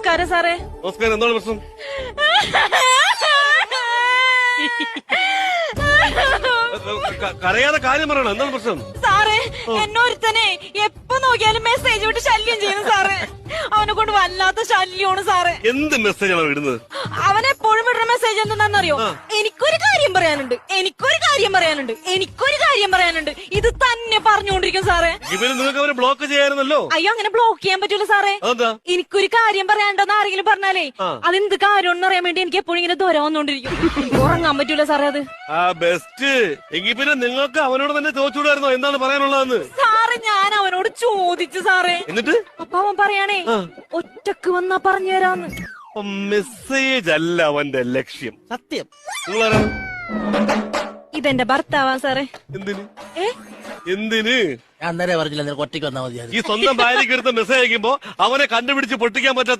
നമസ്കാരം സാറേ. നമസ്കാരം. എന്താണ് പ്രശ്നം? കരയാതെ കാര്യം പറയണം. എന്താണ് പ്രശ്നം? സാറേ, എന്നൊരുത്തനെ എപ്പോ നോക്കിയാലും മെസ്സേജ് വിട്ട് ശല്യം ചെയ്യുന്നു സാറേ. അവനെ കൊണ്ട് വല്ലാത്ത ശല്യമാണ് സാറേ. എന്ത് മെസ്സേജാണ് ഇടുന്നത്? അവനെപ്പോഴും വിടുന്ന മെസ്സേജ് എന്താണെന്നറിയോ? എനിക്കൊരു കാര്യം പറയാനുണ്ട്, എനിക്കൊരു കാര്യം പറയാനുണ്ട്, എനിക്കൊരു കാര്യം പറയാനുണ്ട്. ഇത് തന്നെ പറഞ്ഞുകൊണ്ടിരിക്കും സാറേ. ഇവര് നിങ്ങൾക്ക് അവരെ ബ്ലോക്ക് ചെയ്യാറുന്നല്ലോ. അയ്യോ, അങ്ങനെ ബ്ലോക്ക് ചെയ്യാൻ പറ്റൂല സാറേ. അതെന്താ? എനിക്കൊരു കാര്യം പറയാണ്ടെന്ന് ആരെങ്കിലും പറഞ്ഞാലേ അതെന്ത് കാര്യം അറിയാൻ വേണ്ടി എനിക്ക് എപ്പോഴും ഇങ്ങനെ ദൂരം വന്നോണ്ടിരിക്കും. എനിക്ക് ഉറങ്ങാൻ പറ്റൂല സാറേ അത്. ആ ബെസ്റ്റ്. എങ്കിൽ പിന്നെ നിങ്ങൾക്ക് അവനോട് തന്നെ ചോദിച്ചുകൂടായിരുന്നോ എന്താണ് പറയാനുള്ളതെന്ന്? സാറേ, ഞാൻ അവനോട് ചോദിച്ചു സാറേ. എന്നിട്ട് അപ്പൊ അവൻ പറയാണേ ഒറ്റക്ക് വന്നാ പറഞ്ഞു തരാന്ന്. മെസ്സേജ് അല്ല അവന്റെ ലക്ഷ്യം. സത്യം. നിങ്ങളാരാണ്? ഇതെന്റെ ഭർത്താവാ സാറേ. എന്തിന്? ഏ എന്തിന്? ഞാൻ അന്നേരം പറഞ്ഞില്ല, നിനക്ക് ഒറ്റയ്ക്ക് വന്നാൽ മതി. ഈ സ്വന്തം ഭാര്യയ്ക്ക് എടുത്ത മെസ്സേജ് അയക്കുമ്പോ അവനെ കണ്ടുപിടിച്ച് പൊട്ടിക്കാൻ പറ്റാത്ത